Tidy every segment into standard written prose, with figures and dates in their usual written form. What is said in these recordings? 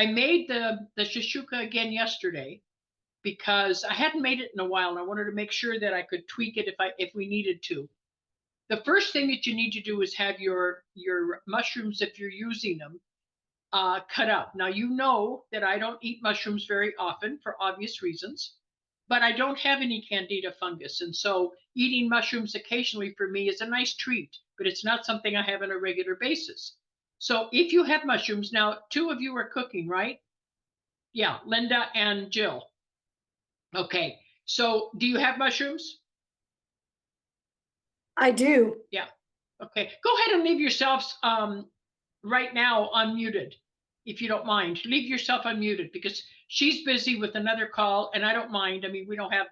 I made the Shakshuka again yesterday because I hadn't made it in a while, and I wanted to make sure that I could tweak it if we needed to. The first thing that you need to do is have your mushrooms, if you're using them, cut up. Now, you know that I don't eat mushrooms very often for obvious reasons, but I don't have any candida fungus. And so eating mushrooms occasionally for me is a nice treat, but it's not something I have on a regular basis. So if you have mushrooms, now 2 of you are cooking, right? Yeah, Linda and Jill. Okay, so do you have mushrooms? I do. Yeah. Okay, go ahead and leave yourselves right now unmuted, if you don't mind. Leave yourself unmuted because she's busy with another call, and I don't mind. I mean, we don't have,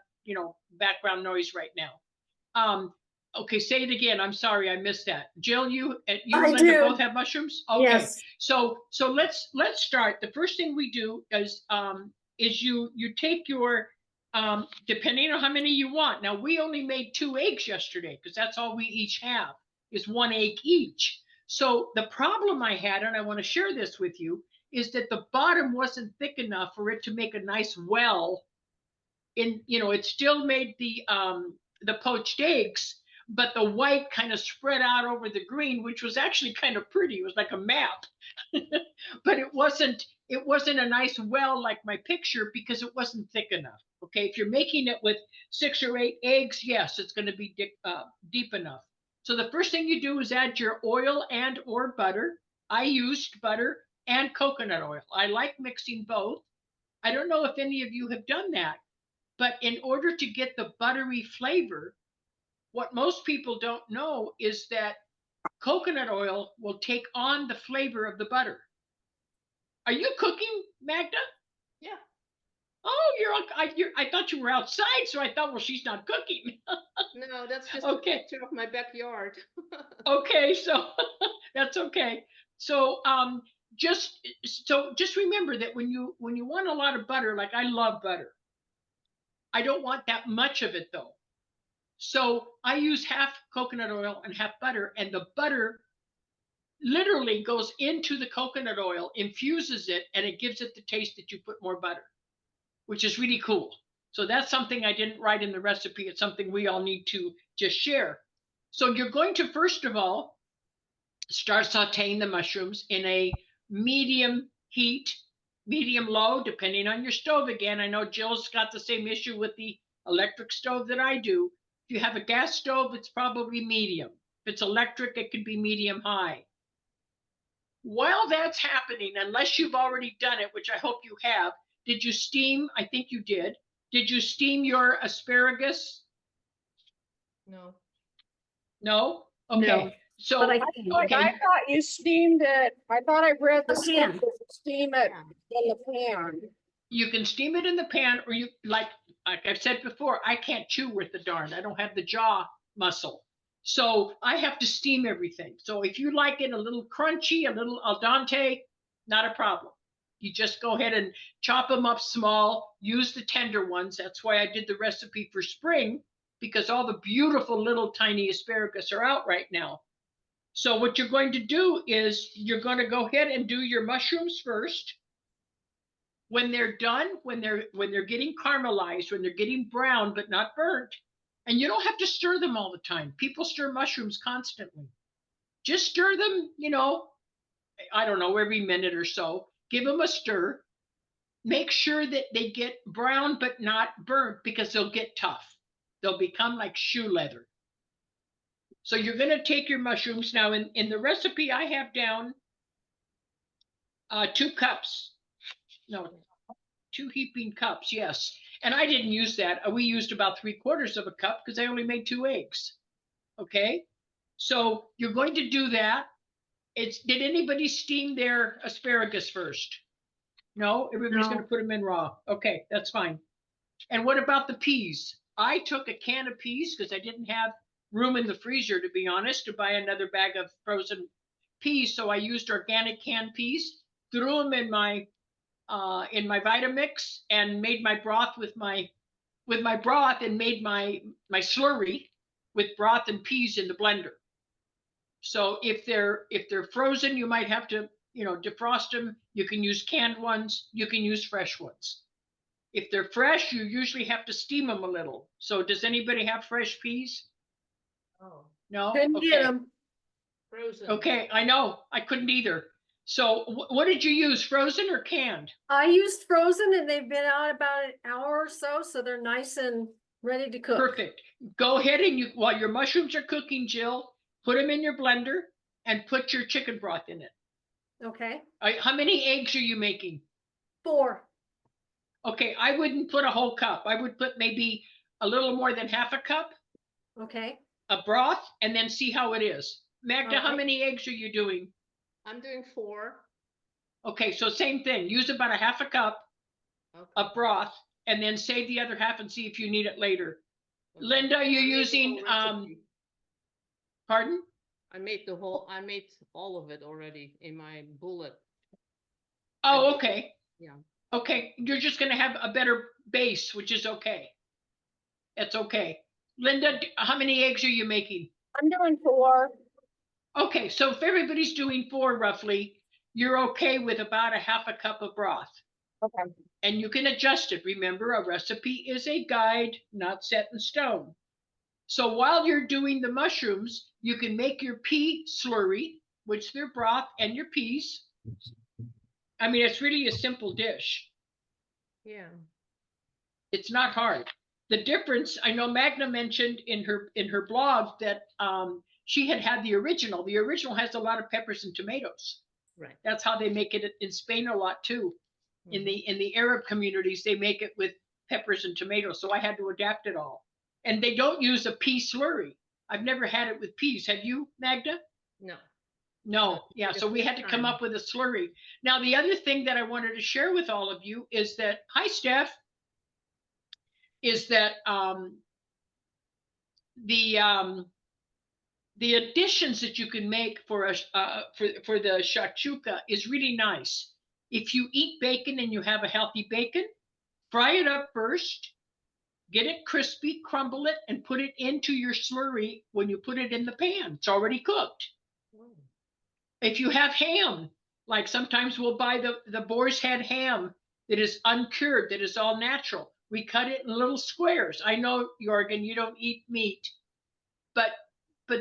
background noise right now. Okay, say it again. I'm sorry, I missed that. Jill, you and Linda both have mushrooms? Okay. Yes. So let's start. The first thing we do is you take your depending on how many you want. Now, we only made 2 eggs yesterday because that's all we each have is 1 egg each. So the problem I had, and I want to share this with you, is that the bottom wasn't thick enough for it to make a nice well. It still made the poached eggs, but the white kind of spread out over the green, which was actually kind of pretty. It was like a map, but it wasn't a nice well like my picture because it wasn't thick enough. Okay, if you're making it with 6 or 8 eggs, yes, it's going to be deep enough. So the first thing you do is add your oil and or butter. I used butter and coconut oil. I like mixing both. I don't know if any of you have done that, but in order to get the buttery flavor, what most people don't know is that coconut oil will take on the flavor of the butter. Are you cooking, Magda? Yeah. Oh, I thought you were outside, so I thought, well, she's not cooking. No, that's just okay. A picture of my backyard. Okay, so that's okay. So just remember that when you want a lot of butter, like I love butter, I don't want that much of it though. So I use half coconut oil and half butter, and the butter literally goes into the coconut oil, infuses it, and it gives it the taste that you put more butter, which is really cool. So that's something I didn't write in the recipe. It's something we all need to just share. So you're going to, first of all, start sauteing the mushrooms in a medium heat, medium low, depending on your stove. Again, I know Jill's got the same issue with the electric stove that I do. If you have a gas stove, it's probably medium. If it's electric, it could be medium high. While that's happening, unless you've already done it, which I hope you have, did you steam? I think you did. Did you steam your asparagus? No. No? Okay. No. So I thought you steamed it. I thought I read the pan. Steam it in the pan. You can steam it in the pan, or you like I've said before, I can't chew with the darn. I don't have the jaw muscle. So I have to steam everything. So if you like it a little crunchy, a little al dente, not a problem. You just go ahead and chop them up small, use the tender ones. That's why I did the recipe for spring, because all the beautiful little tiny asparagus are out right now. So what you're going to do is you're going to go ahead and do your mushrooms first. When they're done, when they're getting caramelized, when they're getting brown but not burnt, and you don't have to stir them all the time. People stir mushrooms constantly. Just stir them, I don't know, every minute or so. Give them a stir. Make sure that they get brown but not burnt, because they'll get tough. They'll become like shoe leather. So you're going to take your mushrooms. Now, in the recipe I have down 2 cups. No, 2 heaping cups, yes. And I didn't use that. We used about 3/4 of a cup because I only made 2 eggs. Okay? So you're going to do that. Did anybody steam their asparagus first? No? Everybody's going to put them in raw. Okay, that's fine. And what about the peas? I took a can of peas because I didn't have room in the freezer, to be honest, to buy another bag of frozen peas. So I used organic canned peas, threw them in my Vitamix, and made my broth with my broth, and made my slurry with broth and peas in the blender. So if they're frozen, you might have to defrost them. You can use canned ones. You can use fresh ones. If they're fresh, you usually have to steam them a little. So does anybody have fresh peas? Oh, No? Couldn't get Okay. 'em. frozen. Okay, I know. I couldn't either. So what did you use, frozen or canned? I used frozen and they've been out about an hour or so, so they're nice and ready to cook. Perfect. Go ahead and while your mushrooms are cooking, Jill, put them in your blender and put your chicken broth in it. Okay, How many eggs are you making? 4. Okay, I wouldn't put a whole cup. I would put maybe a little more than half a cup Okay, of broth and then see how it is. Magda, how Okay. many eggs are you doing? I'm doing 4. Okay, so same thing. Use about a half a cup Okay. of broth and then save the other half and see if you need it later. Okay. Linda, I you're made the using, whole recipe. pardon? I made all of it already in my bullet. Oh, okay. Yeah. Okay, you're just gonna have a better base, which is okay. That's okay. Linda, how many eggs are you making? I'm doing 4. Okay, so if everybody's doing 4 roughly, you're okay with about a half a cup of broth. Okay. And you can adjust it. Remember, a recipe is a guide, not set in stone. So while you're doing the mushrooms, you can make your pea slurry, which they're broth and your peas. I mean, it's really a simple dish. Yeah. It's not hard. The difference, I know Magna mentioned in her blog that she had the original. The original has a lot of peppers and tomatoes. Right. That's how they make it in Spain a lot too. In the Arab communities, they make it with peppers and tomatoes. So I had to adapt it all. And they don't use a pea slurry. I've never had it with peas. Have you, Magda? No. No. Yeah. So we had to come up with a slurry. Now, the other thing that I wanted to share with all of you is that, hi, Steph, is that the additions that you can make for the shakshuka is really nice. If you eat bacon and you have a healthy bacon, fry it up first, get it crispy, crumble it, and put it into your slurry when you put it in the pan. It's already cooked. Oh. If you have ham, like sometimes we'll buy the boar's head ham that is uncured, that is all natural. We cut it in little squares. I know, Jorgen, you don't eat meat, but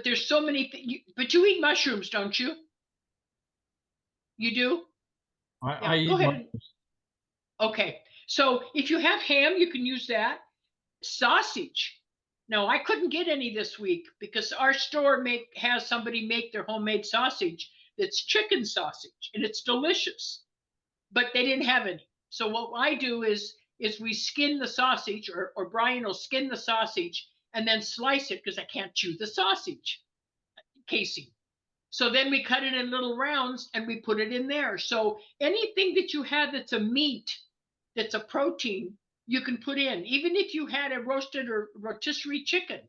there's so many things. But you eat mushrooms, don't you? You do? I Yeah, go eat ahead. Okay, so if you have ham, you can use that. Sausage. No, I couldn't get any this week because our store has somebody make their homemade sausage that's chicken sausage, and it's delicious. But they didn't have any. So what I do is we skin the sausage, or Brian will skin the sausage and then slice it because I can't chew the sausage casing. So then we cut it in little rounds and we put it in there. So anything that you have that's a meat, that's a protein, you can put in. Even if you had a roasted or rotisserie chicken.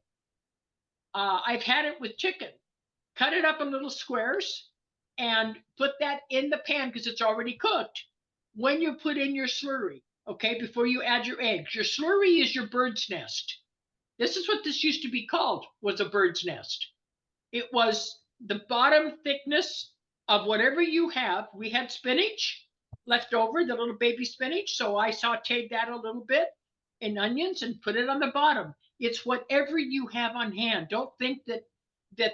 I've had it with chicken. Cut it up in little squares and put that in the pan because it's already cooked. When you put in your slurry, okay, before you add your eggs, your slurry is your bird's nest. This is what this used to be called, was a bird's nest. It was the bottom thickness of whatever you have. We had spinach left over, the little baby spinach. So I sauteed that a little bit in onions and put it on the bottom. It's whatever you have on hand. Don't think that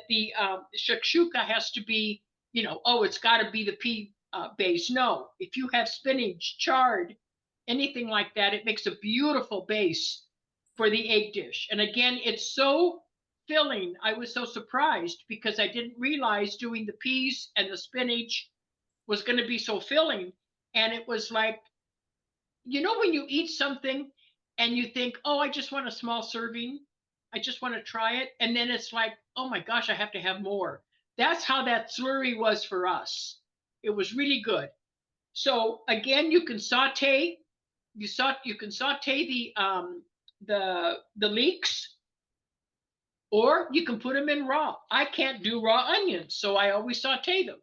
the shakshuka has to be, it's got to be the pea base. No, if you have spinach, chard, anything like that, it makes a beautiful base for the egg dish. And again, it's so filling. I was so surprised because I didn't realize doing the peas and the spinach was going to be so filling. And it was like, when you eat something and you think, oh, I just want a small serving, I just want to try it. And then it's like, oh my gosh, I have to have more. That's how that slurry was for us. It was really good. So again, you can saute. You can saute the leeks, or you can put them in raw. I can't do raw onions, so I always saute them.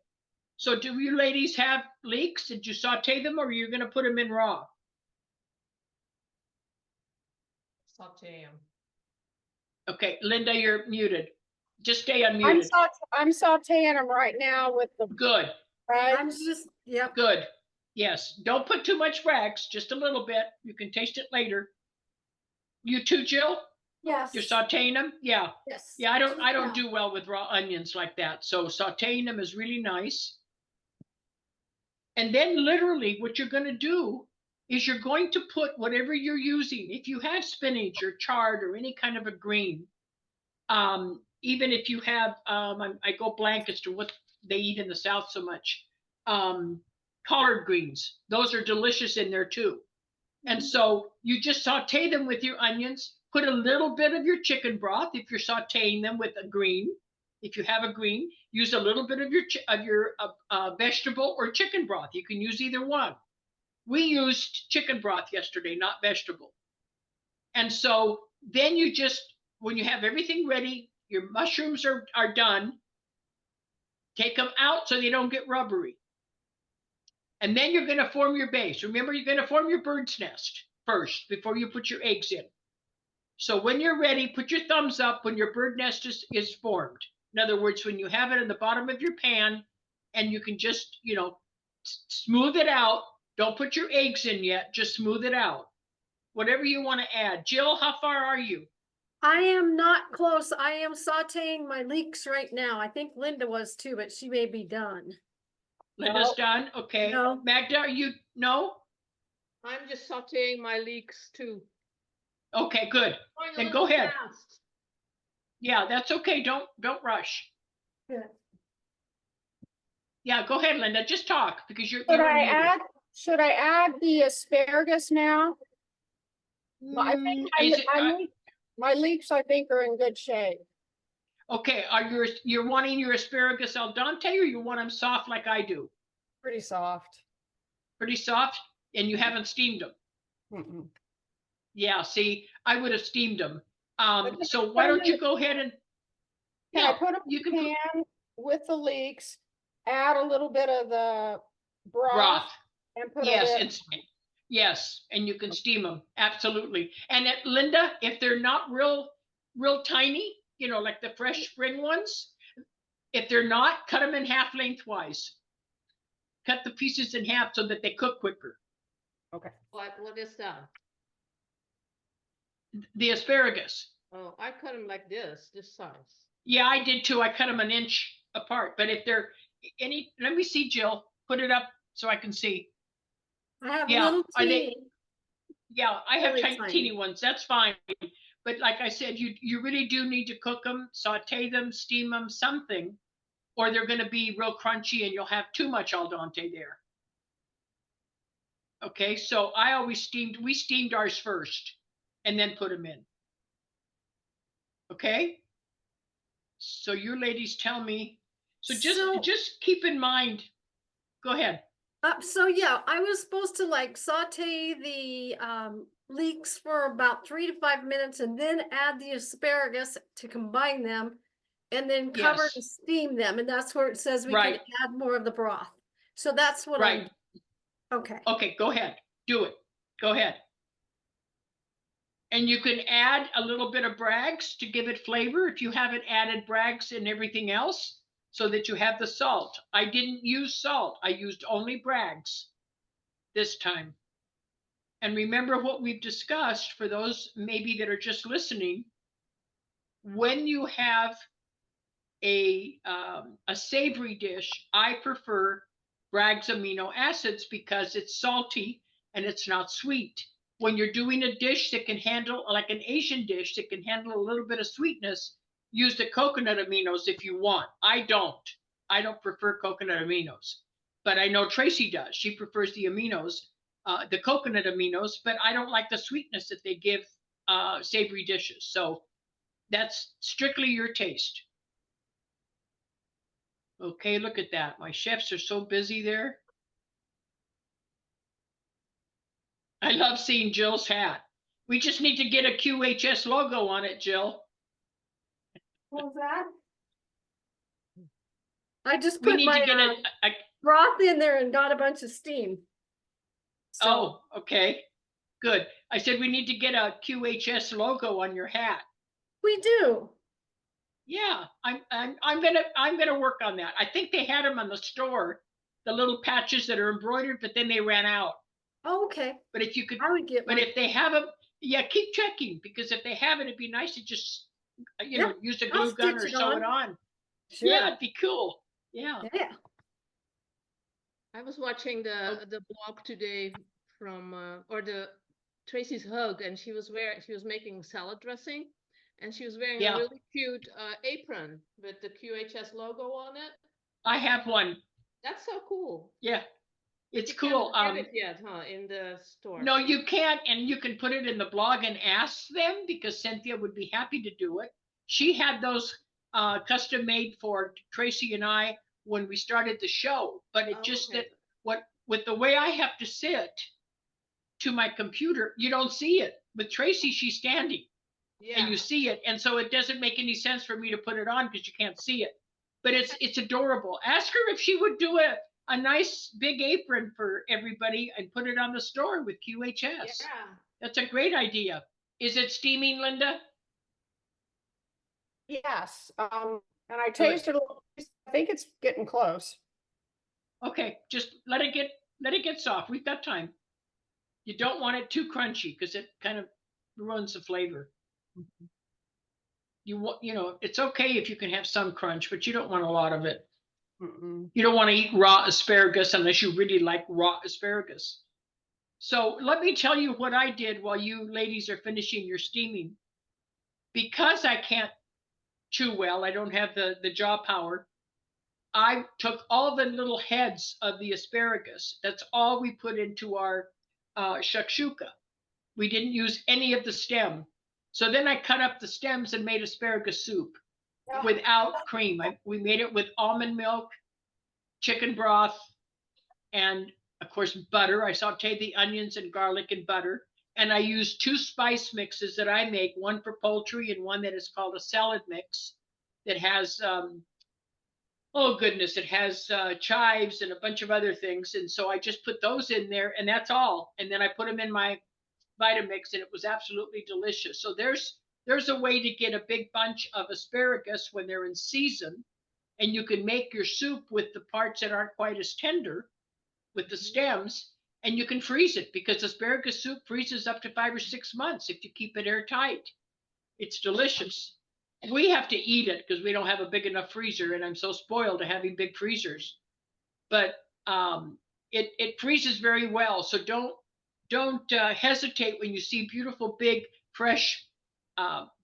So do you ladies have leeks? Did you saute them, or are you going to put them in raw? Saute them. Okay, Linda, you're muted. Just stay unmuted. I'm sauteing them right now with the Good. Right? I'm just, yep. Good. Yes. Don't put too much Bragg's, just a little bit. You can taste it later. You too, Jill? Yes. You're sauteing them? Yeah. Yes. Yeah, I don't Yeah. do well with raw onions like that. So sauteing them is really nice. And then literally what you're going to do is you're going to put whatever you're using. If you have spinach or chard or any kind of a green, even if you have, I go blank as to what they eat in the South so much, collard greens. Those are delicious in there too. And so you just saute them with your onions, put a little bit of your chicken broth if you're sauteing them with a green. If you have a green, use a little bit of your vegetable or chicken broth. You can use either one. We used chicken broth yesterday, not vegetable. And so then you just, when you have everything ready, your mushrooms are done, take them out so they don't get rubbery. And then you're going to form your base. Remember, you're going to form your bird's nest first before you put your eggs in. So when you're ready, put your thumbs up when your bird nest is formed. In other words, when you have it in the bottom of your pan and you can just, smooth it out. Don't put your eggs in yet. Just smooth it out. Whatever you want to add. Jill, how far are you? I am not close. I am sauteing my leeks right now. I think Linda was too, but she may be done. Linda's done. Okay. No. Magda, are you? No? I'm just sauteing my leeks too. Okay, good. Going a Then little go ahead. fast. Yeah, that's okay. Don't rush. Good. Yeah, go ahead, Linda. Just talk because you're Should I add the asparagus now? I think Is it, my leeks, I think, are in good shape. okay, you're wanting your asparagus al dente, or you want them soft like I do? Pretty soft. Pretty soft, and you haven't steamed them. Mm-mm. Yeah, see, I would have steamed them. Okay, So why don't you go ahead and Can I put them you in can the pan with the leeks, add a little bit of the broth, and put Yes, a lid. Yes, and you can steam them absolutely. And Linda, if they're not real tiny, like the fresh spring ones, if they're not, cut them in half lengthwise. Cut the pieces in half so that they cook quicker. Okay. What is that? The asparagus. Oh, I cut them like this size. Yeah, I did too. I cut them an inch apart. But if they're let me see, Jill. Put it up so I can see. I have Yeah, little are they- teeny. Yeah, I have Really teeny ones. That's fine. But like I said, you really do need to cook them, saute them, steam them, something, or they're going to be real crunchy and you'll have too much al dente there. Okay, so we steamed ours first and then put them in. Okay? So you ladies tell me. So just keep in mind. Go ahead. So yeah, I was supposed to like saute the leeks for about 3 to 5 minutes and then add the asparagus to combine them and then cover Yes. and steam them. And that's where it says we Right. can add more of the broth. So that's what Right. okay. Okay, go ahead. Do it. Go ahead. And you can add a little bit of Bragg's to give it flavor if you haven't added Bragg's and everything else, so that you have the salt. I didn't use salt. I used only Bragg's this time. And remember what we've discussed for those maybe that are just listening. When you have a savory dish, I prefer Bragg's amino acids because it's salty and it's not sweet. When you're doing a dish that can handle, like an Asian dish that can handle a little bit of sweetness, use the coconut aminos if you want. I don't prefer coconut aminos, but I know Tracy does. She prefers the aminos, the coconut aminos, but I don't like the sweetness that they give savory dishes. So that's strictly your taste. Okay, look at that. My chefs are so busy there. I love seeing Jill's hat. We just need to get a QHS logo on it, Jill. What was that? I just We put need my to get a broth in there and got a bunch of steam. So, oh, okay. Good. I said we need to get a QHS logo on your hat. we do. Yeah, I'm gonna work on that. I think they had them on the store the little patches that are embroidered, but then they ran out. Oh, okay, But if you could, I would get but one. if they have them, yeah, keep checking, because if they have it, it'd be nice to just, you know, use a I'll glue gun or stitch it sew on. it on. Sure. Yeah, it'd be cool. Yeah. Yeah. I was watching the blog today from or the Tracy's Hug, and she was making salad dressing, and she was wearing Yeah. a really cute apron with the QHS logo on it. I have one. That's so cool. Yeah. It's You cool. can't get it yet, huh? In the store. No, you can't, and you can put it in the blog and ask them, because Cynthia would be happy to do it. She had those custom made for Tracy and I when we started the show, but it just okay. that with the way I have to sit to my computer, you don't see it. With Tracy, she's standing. Yeah. And you see it, and so it doesn't make any sense for me to put it on because you can't see it. But it's adorable. Ask her if she would do a nice big apron for everybody and put it on the store with QHS. Yeah. That's a great idea. Is it steaming, Linda? Yes, and I tasted a little, I think it's getting close. Okay, just let it get soft. We've got time. You don't want it too crunchy because it kind of ruins the flavor. You know, it's okay if you can have some crunch, but you don't want a lot of it. You don't want to eat raw asparagus unless you really like raw asparagus. So let me tell you what I did while you ladies are finishing your steaming. Because I can't chew well, I don't have the jaw power, I took all the little heads of the asparagus. That's all we put into our shakshuka. We didn't use any of the stem. So then I cut up the stems and made asparagus soup without cream. We made it with almond milk, chicken broth, and of course butter. I sauteed the onions and garlic in butter. And I used 2 spice mixes that I make, one for poultry and one that is called a salad mix that has, oh goodness, it has chives and a bunch of other things. And so I just put those in there, and that's all. And then I put them in my Vitamix, and it was absolutely delicious. So there's a way to get a big bunch of asparagus when they're in season, and you can make your soup with the parts that aren't quite as tender, with the stems, and you can freeze it, because asparagus soup freezes up to 5 or 6 months if you keep it airtight. It's delicious. We have to eat it because we don't have a big enough freezer, and I'm so spoiled to having big freezers. But it freezes very well, so don't hesitate when you see beautiful big fresh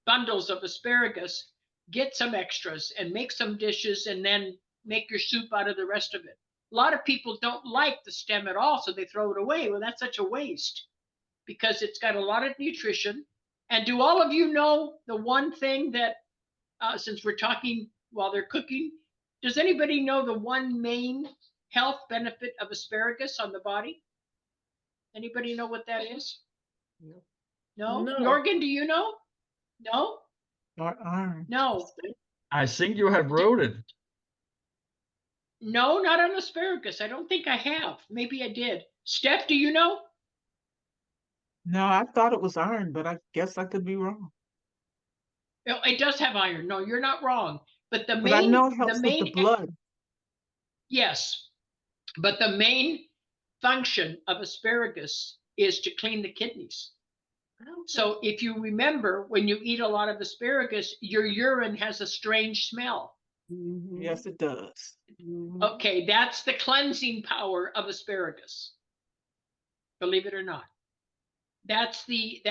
bundles of asparagus. Get some extras and make some dishes, and then make your soup out of the rest of it. A lot of people don't like the stem at all, so they throw it away. Well, that's such a waste because it's got a lot of nutrition. And do all of you know the one thing that, since we're talking while they're cooking, does anybody know the one main health benefit of asparagus on the body? Anybody know what that is? No. No? No. Jorgen, do you know? No? Iron. No. I think you have wrote it. No, not on asparagus. I don't think I have. Maybe I did. Steph, do you know? No, I thought it was iron, but I guess I could be wrong. No, it does have iron. No, you're not wrong. But the But I main, know it helps the with main, the blood. yes, but the main function of asparagus is to clean the kidneys. So if you remember, when you eat a lot of asparagus, your urine has a strange smell. Yes, it does. Okay, that's the cleansing power of asparagus. Believe it or not. That's the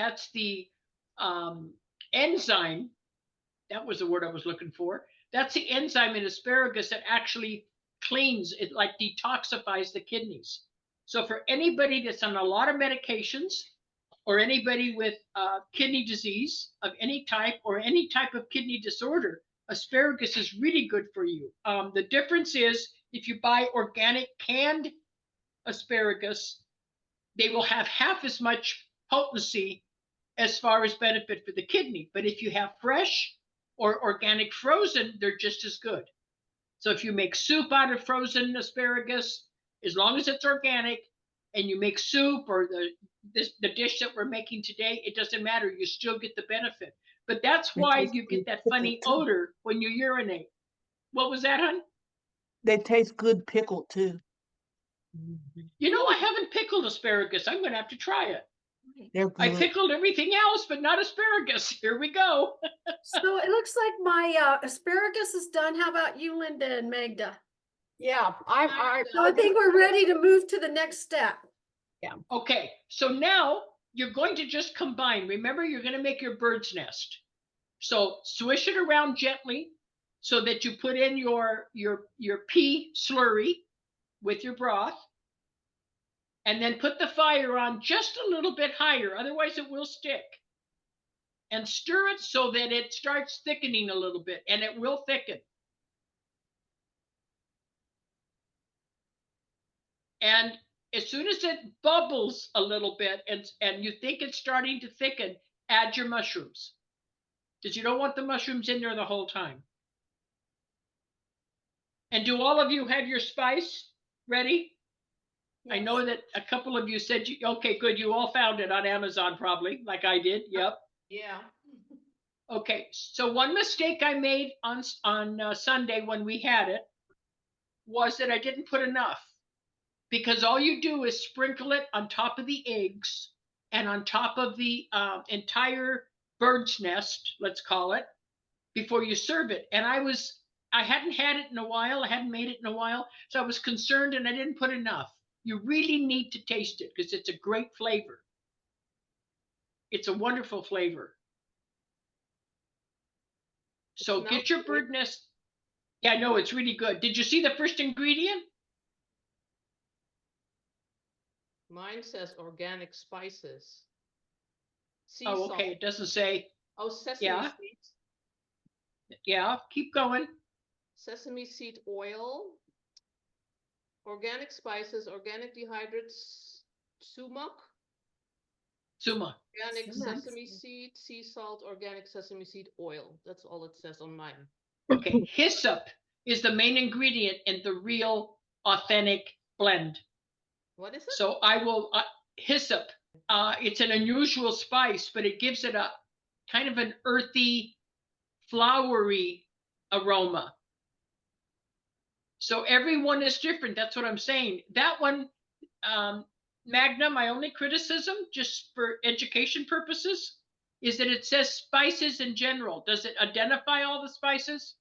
enzyme. That was the word I was looking for. That's the enzyme in asparagus that actually cleans it, like detoxifies the kidneys. So for anybody that's on a lot of medications, or anybody with kidney disease of any type, or any type of kidney disorder, asparagus is really good for you. The difference is, if you buy organic canned asparagus, they will have half as much potency as far as benefit for the kidney. But if you have fresh or organic frozen, they're just as good. So if you make soup out of frozen asparagus, as long as it's organic, and you make soup or the dish that we're making today, it doesn't matter. You still get the benefit. But that's why you get that funny odor when you urinate. What was that, hon? They taste good pickled too. You know, I haven't pickled asparagus. I'm going to have to try it. They're I good. pickled everything else, but not asparagus. Here we go. So it looks like my asparagus is done. How about you, Linda and Magda? Yeah, So I think we're ready to move to the next step. Okay, so now you're going to just combine. Remember, you're going to make your bird's nest. So swish it around gently so that you put in your pea slurry with your broth. And then put the fire on just a little bit higher, otherwise it will stick. And stir it so that it starts thickening a little bit, and it will thicken. And as soon as it bubbles a little bit and you think it's starting to thicken, add your mushrooms. Because you don't want the mushrooms in there the whole time. And do all of you have your spice ready? Yes. I know that a couple of you said, okay, good, you all found it on Amazon probably, like I did, yep. Yeah. Okay, so one mistake I made on Sunday when we had it was that I didn't put enough. Because all you do is sprinkle it on top of the eggs and on top of the entire bird's nest, let's call it, before you serve it. And I hadn't had it in a while. I hadn't made it in a while. So I was concerned and I didn't put enough. You really need to taste it because it's a great flavor. It's a wonderful flavor. So get your bird nest. Yeah, no, it's really good. Did you see the first ingredient? Mine says organic spices. Sea oh, okay. salt. It doesn't say. Oh, sesame seeds. Yeah, keep going. Sesame seed oil. Organic spices, organic dehydrated sumac. Organic sesame seed, sea salt, organic sesame seed oil. That's all it says on mine. Okay, hyssop is the main ingredient in the real authentic blend. What is it? So I will, hyssop. It's an unusual spice, but it gives it a kind of an earthy, flowery aroma. So everyone is different. That's what I'm saying. That one, Magna, my only criticism, just for education purposes, is that it says spices in general. Does it identify all the spices?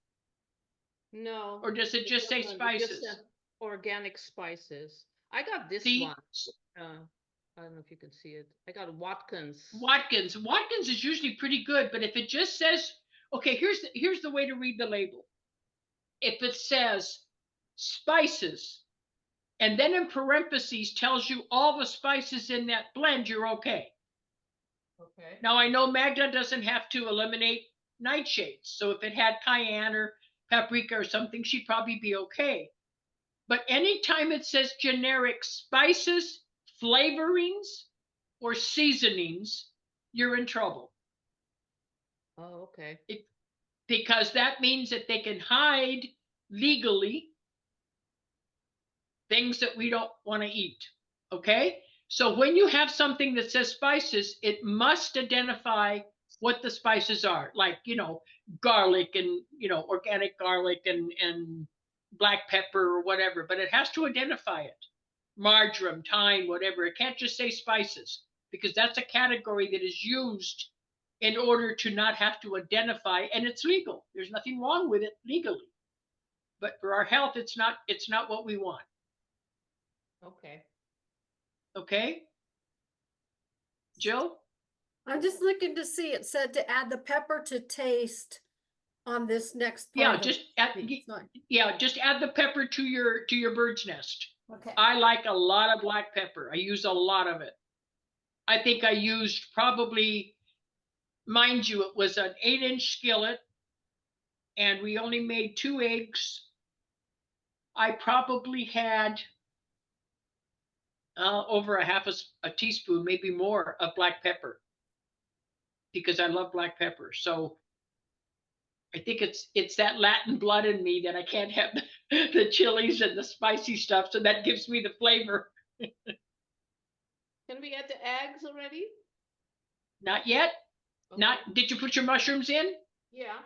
No. Or does it just say spices? It just said organic spices. I got this one. I don't know if you can see it. I got Watkins. Watkins is usually pretty good, but if it just says, okay, here's the way to read the label. If it says spices, and then in parentheses tells you all the spices in that blend, you're okay. Okay. Now I know Magda doesn't have to eliminate nightshades, so if it had cayenne or paprika or something, she'd probably be okay. But anytime it says generic spices, flavorings, or seasonings, you're in trouble. Oh, okay. Because that means that they can hide legally things that we don't want to eat, okay? So when you have something that says spices, it must identify what the spices are, like, garlic and, organic garlic and black pepper or whatever, but it has to identify it. Marjoram, thyme, whatever. It can't just say spices because that's a category that is used in order to not have to identify, and it's legal. There's nothing wrong with it legally. But for our health, it's not what we want. Okay. Okay. Jill? I'm just looking to see, it said to add the pepper to taste on this next part. Yeah, just add the pepper to your bird's nest. Okay. I like a lot of black pepper. I use a lot of it. I think I used probably, mind you, it was an 8-inch skillet and we only made 2 eggs. I probably had over a half a teaspoon, maybe more, of black pepper because I love black pepper. So I think it's that Latin blood in me that I can't have the chilies and the spicy stuff. So that gives me the flavor. Can we add the eggs already? Not yet. Okay. Did you put your mushrooms in? Yeah.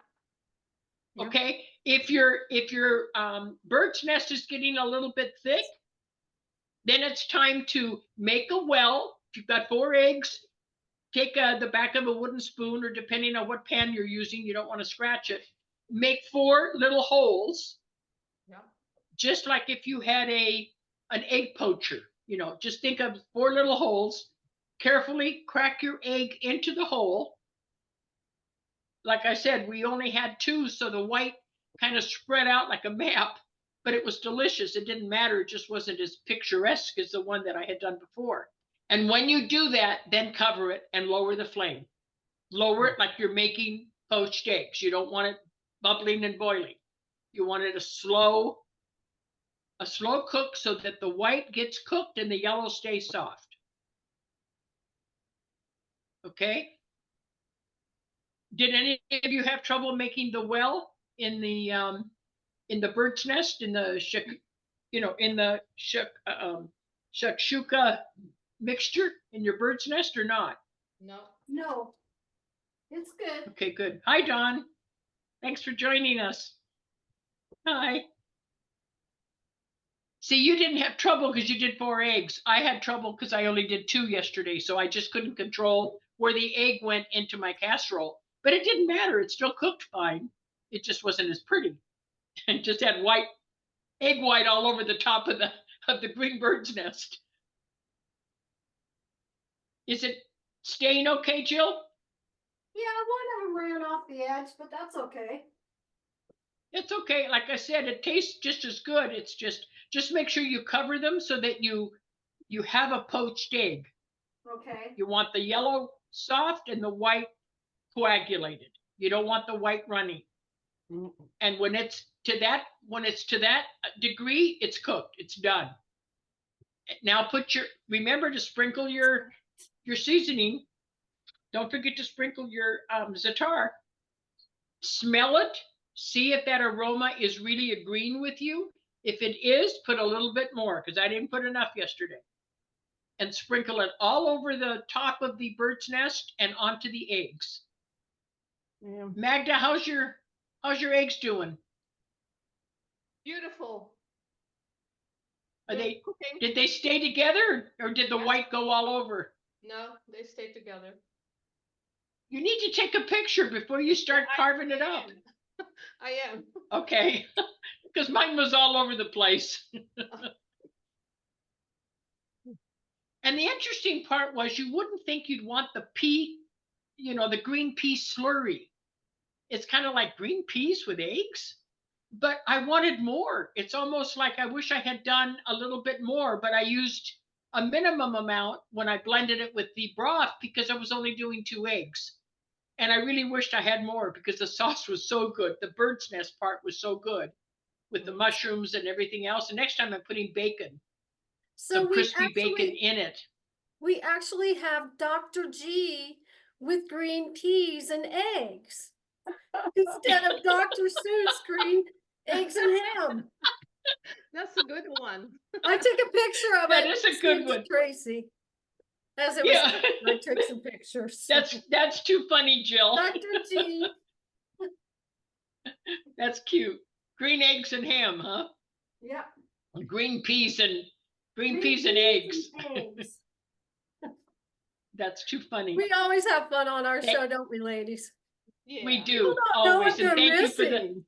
Okay. If your bird's nest is getting a little bit thick, Then it's time to make a well. If you've got 4 eggs, take the back of a wooden spoon, or depending on what pan you're using, you don't want to scratch it. Make 4 little holes. Yeah. Just like if you had an egg poacher, just think of 4 little holes. Carefully crack your egg into the hole. Like I said, we only had 2, so the white kind of spread out like a map, but it was delicious. It didn't matter. It just wasn't as picturesque as the one that I had done before. And when you do that, then cover it and lower the flame. Lower it like you're making poached eggs. You don't want it bubbling and boiling. You want it a slow cook so that the white gets cooked and the yellow stays soft. Okay? Did any of you have trouble making the well in the bird's nest, in the shakshuka mixture in your bird's nest, or not? No. No, it's good. Okay, good. Hi, Dawn. Thanks for joining us. Hi. See, you didn't have trouble because you did 4 eggs. I had trouble because I only did 2 yesterday, so I just couldn't control where the egg went into my casserole. But it didn't matter. It still cooked fine. It just wasn't as pretty. It just had egg white all over the top of the green bird's nest. Is it staying okay, Jill? Yeah, one of them ran off the edge, but that's okay. It's okay. Like I said, it tastes just as good. It's just make sure you cover them so that you have a poached egg. Okay. You want the yellow soft and the white coagulated. You don't want the white runny. And when it's to that degree, it's cooked. It's done. Now remember to sprinkle your seasoning. Don't forget to sprinkle your za'atar. Smell it. See if that aroma is really agreeing with you. If it is, put a little bit more, because I didn't put enough yesterday. And sprinkle it all over the top of the bird's nest and onto the eggs. Yeah. Magda, how's your eggs doing? Beautiful. Did they stay together, or did the white go all over? No, they stay together. You need to take a picture before you start carving it up. I am. Okay, because mine was all over the place. And the interesting part was you wouldn't think you'd want the the green pea slurry. It's kind of like green peas with eggs, but I wanted more. It's almost like I wish I had done a little bit more, but I used a minimum amount when I blended it with the broth because I was only doing 2 eggs. And I really wished I had more because the sauce was so good. The bird's nest part was so good with the mushrooms and everything else. And next time I'm putting bacon, some crispy bacon in it. We actually have Dr. G with green peas and eggs instead of Dr. Seuss green eggs and ham. That's a good one. I took a picture of it. That is a good one. Tracy. As it was, I took some pictures. That's too funny, Jill. Dr. G. That's cute. Green eggs and ham, huh? Yeah. Green peas and eggs. That's too funny. We always have fun on our show, don't we, ladies? Yeah. We do always, and thank you for the.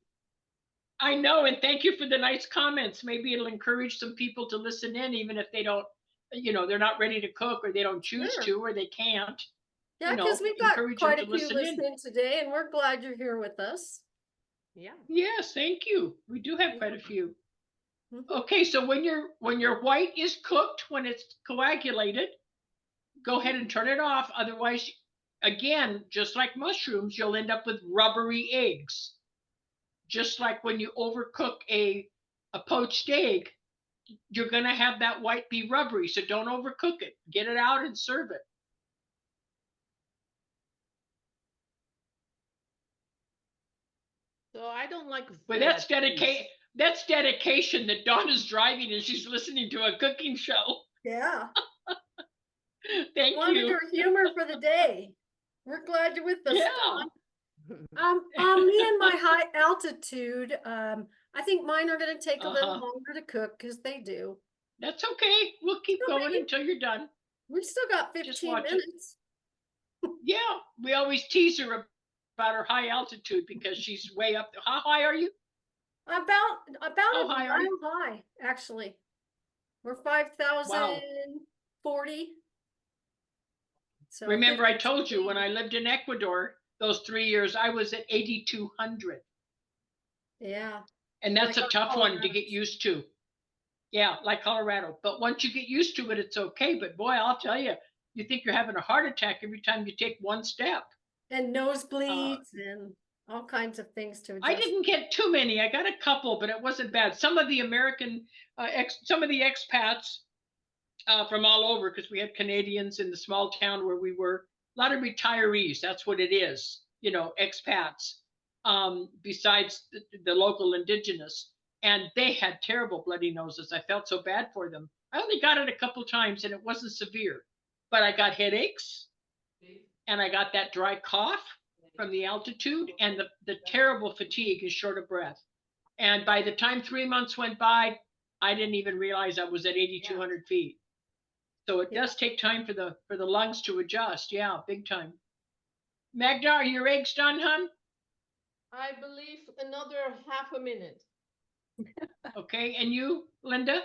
I know, and thank you for the nice comments. Maybe it'll encourage some people to listen in, even if they don't. They're not ready to cook, or they don't choose to, or they can't. Yeah, because we've got quite a few listening today, and we're glad you're here with us. Yeah. Yes, thank you. We do have quite a few. Okay, so when your white is cooked, when it's coagulated, go ahead and turn it off. Otherwise, again, just like mushrooms, you'll end up with rubbery eggs. Just like when you overcook a poached egg, you're going to have that white be rubbery. So don't overcook it. Get it out and serve it. So I don't like. But that's dedication. That's dedication that Dawn is driving and she's listening to a cooking show. Yeah. Thank Wanted you. her humor for the day. We're glad you're with us. Yeah. Me and my high altitude, I think mine are going to take a little longer to cook because they do. That's okay. We'll keep going until you're done. We still got Just 15 watch it. minutes. Yeah, we always tease her about her high altitude because she's way up there. How high are you? About How a high are you? mile high, actually. We're 5,040. So Remember, I told 52 you when I lived in Ecuador, those 3 years, I was at 8,200. Yeah. And that's a Like tough one to Colorado. get used to. Yeah, like Colorado. But once you get used to it, it's okay. But boy, I'll tell you, you think you're having a heart attack every time you take one step. And nosebleeds and all kinds of things to adjust. I didn't get too many. I got a couple, but it wasn't bad. Some of the American, some of the expats from all over, because we had Canadians in the small town where we were, a lot of retirees. That's what it is, you know, expats, besides the local indigenous. And they had terrible bloody noses. I felt so bad for them. I only got it a couple times and it wasn't severe, but I got headaches and I got that dry cough from the altitude and the terrible fatigue and short of breath. And by the time 3 months went by, I didn't even realize I was at 8,200 feet. So it does take time for the lungs to adjust. Yeah, big time. Magda, are your eggs done, hon? I believe another half a minute. Okay, and you, Linda?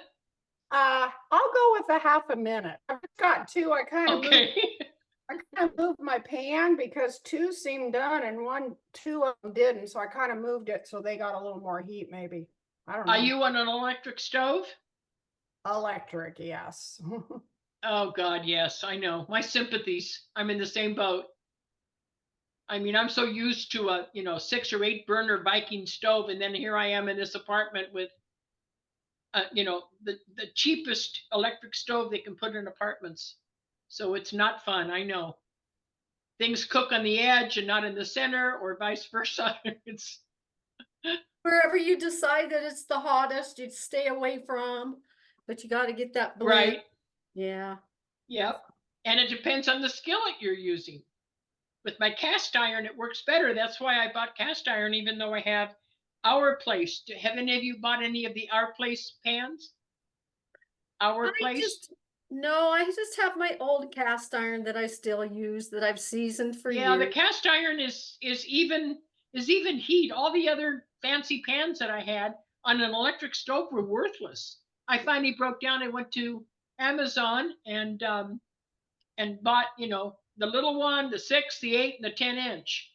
I'll go with a half a minute. I've got two. I kind of moved my pan because two seemed done and two of them didn't. So I kind of moved it so they got a little more heat maybe. I don't know. Are you on an electric stove? Electric, yes. Oh God, yes, I know. My sympathies. I'm in the same boat. I mean, I'm so used to a 6 or 8 burner Viking stove, and then here I am in this apartment with the cheapest electric stove they can put in apartments. So it's not fun. I know. Things cook on the edge and not in the center, or vice versa. It's wherever you decide that it's the hottest, you'd stay away from, but you got to get that blend. Right. Yeah. Yep. And it depends on the skillet you're using. With my cast iron, it works better. That's why I bought cast iron, even though I have Our Place. Have any of you bought any of the Our Place pans? Our Place? No, I just have my old cast iron that I still use that I've seasoned for years. Yeah, the cast iron is even heat. All the other fancy pans that I had on an electric stove were worthless. I finally broke down. I went to Amazon and bought, the little one, the 6, the 8, and the 10-inch,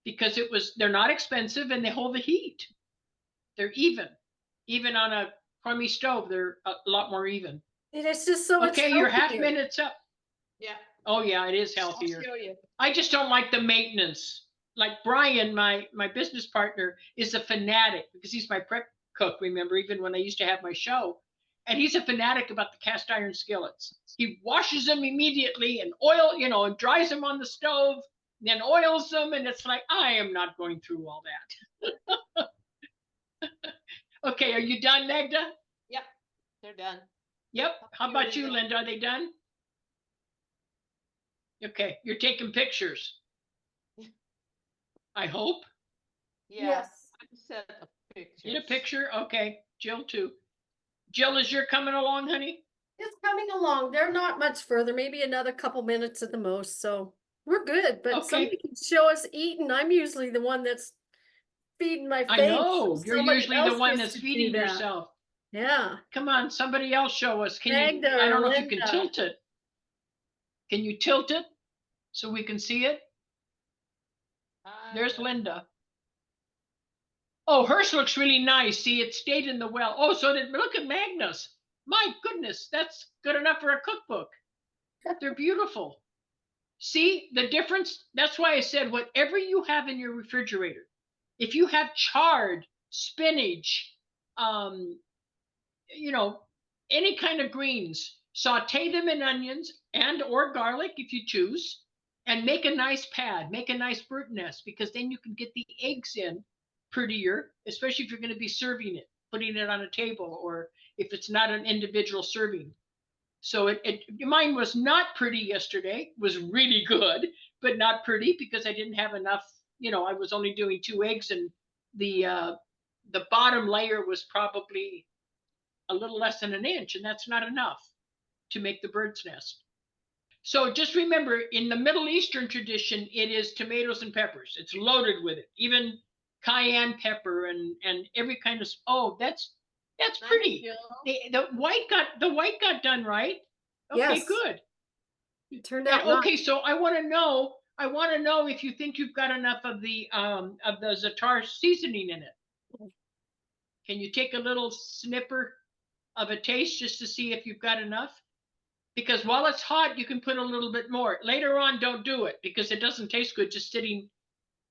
because they're not expensive and they hold the heat. They're even on a crummy stove. They're a lot more even. And it's just so okay. Your half minute's up. Yeah. Oh yeah, it is healthier. I just don't like the maintenance. Like Brian, my business partner, is a fanatic because he's my prep cook. Remember, even when I used to have my show, and he's a fanatic about the cast iron skillets. He washes them immediately and and dries them on the stove, then oils them, and it's like, I am not going through all that. Okay, are you done, Magda? Yep, they're done. Yep. How about you, Linda? Are they done? Okay, you're taking pictures. I hope. Yes. I set a picture. Get a picture? Okay. Jill too. Jill, is your coming along, honey? It's coming along. They're not much further, maybe another couple minutes at the most. So we're good. But somebody can show us eating. I'm usually the one that's feeding my face. I know. You're usually the one that's feeding yourself. Yeah. Come on, somebody else show us. Can Magda, you? I don't know if you Linda. can tilt it. Can you tilt it so we can see it? There's Linda. Oh, hers looks really nice. See, it stayed in the well. Oh, so look at Magnus. My goodness, that's good enough for a cookbook. They're beautiful. See the difference? That's why I said whatever you have in your refrigerator, if you have chard, spinach, any kind of greens, saute them in onions and or garlic if you choose, and make a nice pad, make a nice bird nest, because then you can get the eggs in prettier, especially if you're going to be serving it, putting it on a table, or if it's not an individual serving. So mine was not pretty yesterday, was really good, but not pretty because I didn't have enough, I was only doing 2 eggs, and the bottom layer was probably a little less than an inch, and that's not enough to make the bird's nest. So just remember, in the Middle Eastern tradition, it is tomatoes and peppers. It's loaded with it, even cayenne pepper and every kind of. Oh, that's pretty. The white got done right. Okay, Yes. good. It turned out okay, nice. so I want to know if you think you've got enough of the za'atar seasoning in it. Can you take a little snipper of a taste just to see if you've got enough? Because while it's hot, you can put a little bit more. Later on, don't do it because it doesn't taste good just sitting.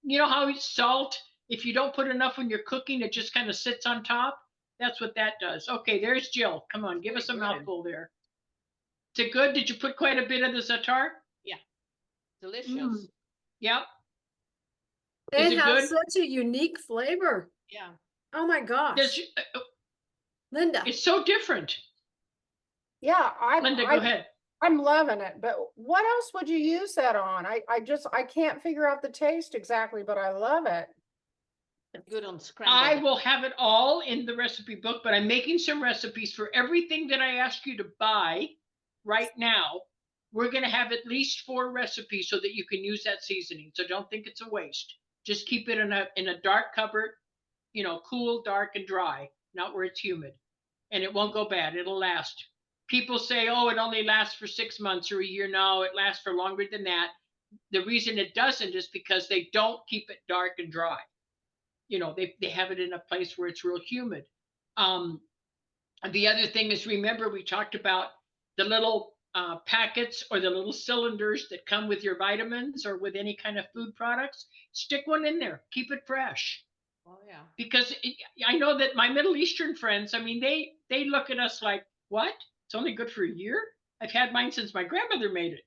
You know how salt, if you don't put enough when you're cooking, it just kind of sits on top? That's what that does. Okay, there's Jill. Come on, give us a mouthful there. Is it good? Did you put quite a bit of the za'atar? Yeah. Delicious. Yep. It has such a unique flavor. Yeah. Oh my gosh. Linda. It's so different. Yeah, Linda, go ahead. I'm loving it, but what else would you use that on? I can't figure out the taste exactly, but I love it. Good on scrambled. I will have it all in the recipe book, but I'm making some recipes for everything that I ask you to buy right now. We're going to have at least 4 recipes so that you can use that seasoning. So don't think it's a waste. Just keep it in a dark cupboard, cool, dark, and dry, not where it's humid. And it won't go bad. It'll last. People say, oh, it only lasts for 6 months or a year. No, it lasts for longer than that. The reason it doesn't is because they don't keep it dark and dry. They have it in a place where it's real humid. The other thing is, remember, we talked about the little packets or the little cylinders that come with your vitamins or with any kind of food products. Stick one in there. Keep it fresh. Oh, yeah. Because I know that my Middle Eastern friends, I mean, they look at us like, what? It's only good for a year? I've had mine since my grandmother made it,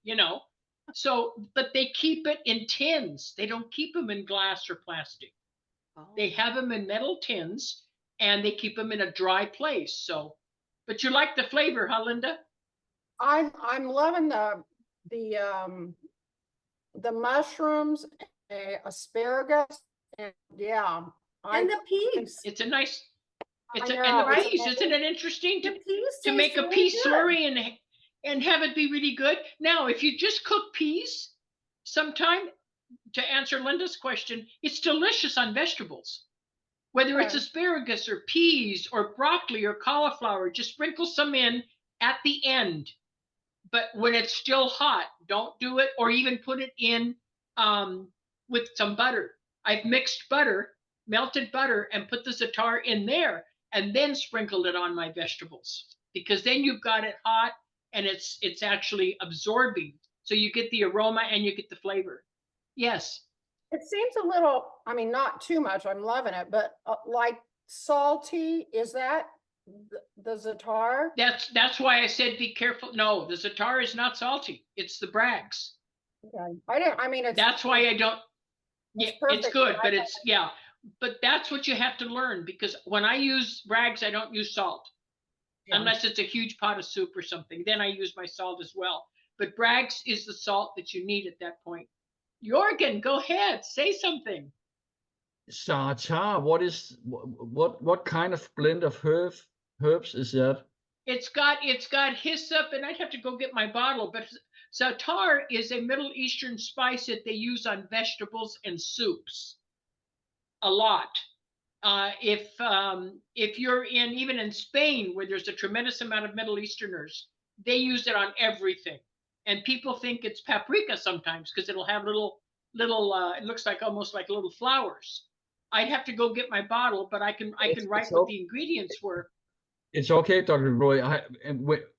So, but they keep it in tins. They don't keep them in glass or plastic. Oh. They have them in metal tins, and they keep them in a dry place. So, but you like the flavor, huh, Linda? I'm loving the mushrooms, asparagus, and yeah. And the peas. It's a nice. And the peas, isn't it interesting to make a pea slurry and have it be really good? Now, if you just cook peas, sometime, to answer Linda's question, it's delicious on vegetables. Whether it's asparagus or peas or broccoli or cauliflower, just sprinkle some in at the end. But when it's still hot, don't do it, or even put it in with some butter. I've mixed butter, melted butter, and put the za'atar in there, and then sprinkled it on my vegetables, because then you've got it hot and it's actually absorbing. So you get the aroma and you get the flavor. Yes. It seems a little, I mean, not too much. I'm loving it, but like salty. Is that the za'atar? That's why I said be careful. No, the za'atar is not salty. It's the Bragg's. Okay. That's why I don't. Yeah, it's good, but it's But that's what you have to learn, because when I use Bragg's, I don't use salt. Yeah. Unless it's a huge pot of soup or something. Then I use my salt as well. But Bragg's is the salt that you need at that point. Jorgen, go ahead, say something. Za'atar, what kind of blend of herbs is that? It's got hyssop, and I'd have to go get my bottle, but za'atar is a Middle Eastern spice that they use on vegetables and soups a lot. If you're even in Spain, where there's a tremendous amount of Middle Easterners, they use it on everything. And people think it's paprika sometimes because it'll have little it looks like almost like little flowers. I'd have to go get my bottle, but I can write what the ingredients were. It's okay, Dr. Roy.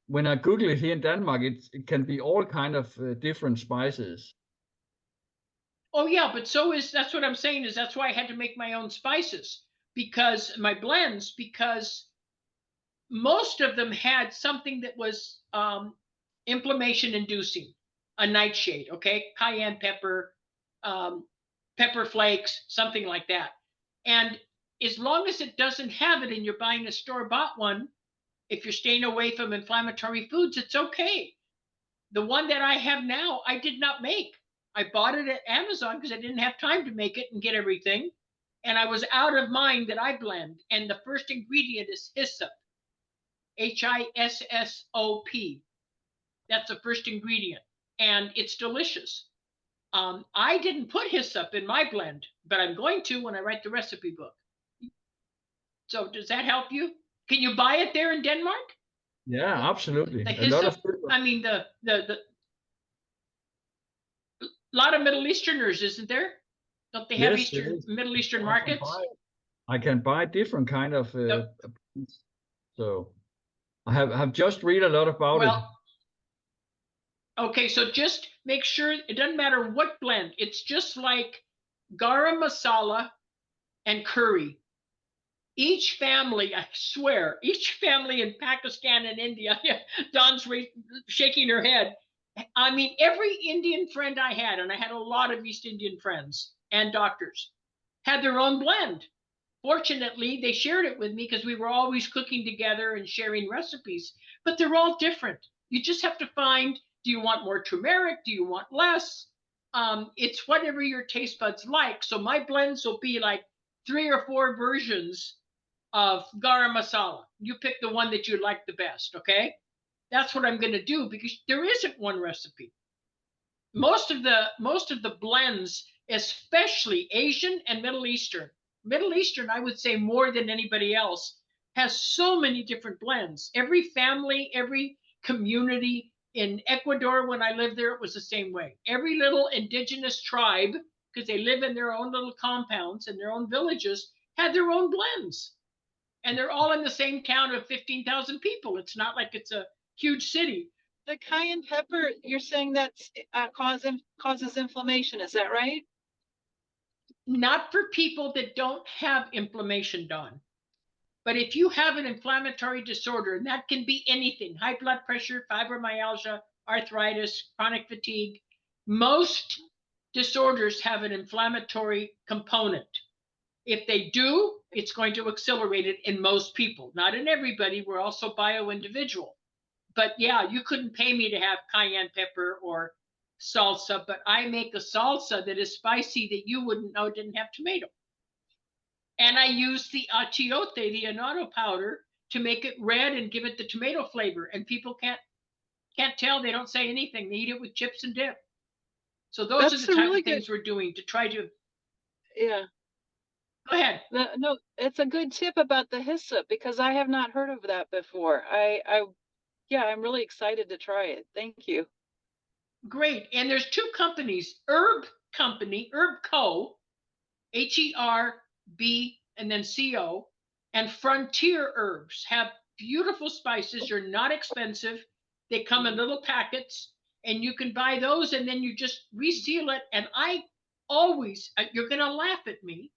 When I Google it here in Denmark, it can be all kind of different spices. Oh yeah, but that's what I'm saying, is that's why I had to make my own spices, because my blends, because most of them had something that was inflammation inducing, a nightshade, okay, cayenne pepper, pepper flakes, something like that. And as long as it doesn't have it and you're buying a store-bought one, if you're staying away from inflammatory foods, it's okay. The one that I have now, I did not make. I bought it at Amazon because I didn't have time to make it and get everything. And I was out of mind that I blend. And the first ingredient is hyssop. HISSOP. That's the first ingredient, and it's delicious. I didn't put hyssop in my blend, but I'm going to when I write the recipe book. So does that help you? Can you buy it there in Denmark? Yeah, absolutely. The A lot of hyssop, people. I mean, the lot of Middle Easterners, isn't there? Don't they have Yes, there is. Middle Eastern I can markets? I can buy different kind of Yep. so I have just read a lot about it. Okay, so just make sure it doesn't matter what blend. It's just like garam masala and curry. Each family, I swear, each family in Pakistan and India, Dawn's shaking her head. I mean, every Indian friend I had, and I had a lot of East Indian friends and doctors, had their own blend. Fortunately, they shared it with me because we were always cooking together and sharing recipes, but they're all different. You just have to find, do you want more turmeric? Do you want less? It's whatever your taste buds like. So my blends will be like 3 or 4 versions of garam masala. You pick the one that you like the best, okay? That's what I'm going to do because there isn't one recipe. Most of the blends, especially Asian and Middle Eastern, I would say more than anybody else, has so many different blends. Every family, every community in Ecuador, when I lived there, it was the same way. Every little indigenous tribe, because they live in their own little compounds and their own villages, had their own blends. And they're all in the same town of 15,000 people. It's not like it's a huge city. The cayenne pepper, you're saying that causes inflammation, is that right? Not for people that don't have inflammation, Dawn. But if you have an inflammatory disorder, and that can be anything, high blood pressure, fibromyalgia, arthritis, chronic fatigue, most disorders have an inflammatory component. If they do, it's going to accelerate it in most people. Not in everybody. We're also bio-individual. But yeah, you couldn't pay me to have cayenne pepper or salsa, but I make a salsa that is spicy that you wouldn't know didn't have tomato. And I use the achiote, the annatto powder, to make it red and give it the tomato flavor. And people can't tell. They don't say anything. They eat it with chips and dip. So those are the type of things we're doing to try to. Yeah. Go ahead. No, it's a good tip about the hyssop because I have not heard of that before. Yeah, I'm really excited to try it. Thank you. Great. And there's 2 companies, Herb Co, HERB and then CO, and Frontier Herbs have beautiful spices. They're not expensive. They come in little packets and you can buy those and then you just reseal it. And I always, you're going to laugh at me,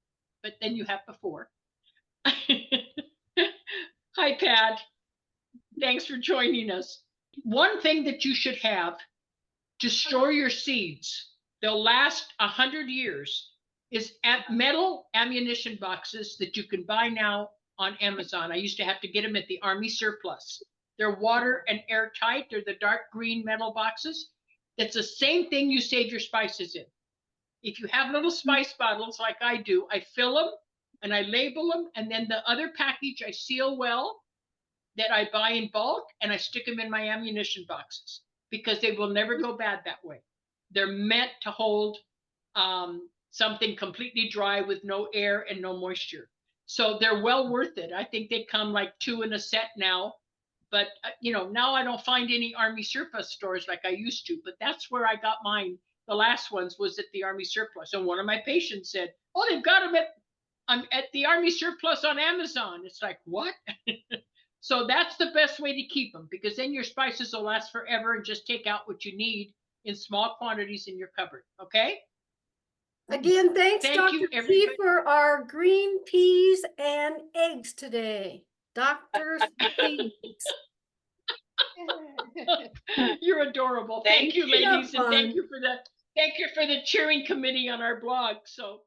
but then you have before. Hi, Pat. Thanks for joining us. One thing that you should have to store your seeds, they'll last 100 years, is metal ammunition boxes that you can buy now on Amazon. I used to have to get them at the Army surplus. They're water and airtight. They're the dark green metal boxes. It's the same thing you save your spices in. If you have little spice bottles like I do, I fill them and I label them, and then the other package I seal well that I buy in bulk, and I stick them in my ammunition boxes because they will never go bad that way. They're meant to hold something completely dry with no air and no moisture. So they're well worth it. I think they come like 2 in a set now. But, now I don't find any Army surplus stores like I used to. But that's where I got mine. The last ones was at the Army surplus. And one of my patients said, oh, they've got them at the Army surplus on Amazon. It's like, what? So that's the best way to keep them, because then your spices will last forever and just take out what you need in small quantities in your cupboard. Okay? Again, thanks, Dr. T, for our green peas and eggs today. Doctor's peas. You're adorable. Thank you, ladies, and thank you for the cheering committee on our blog. So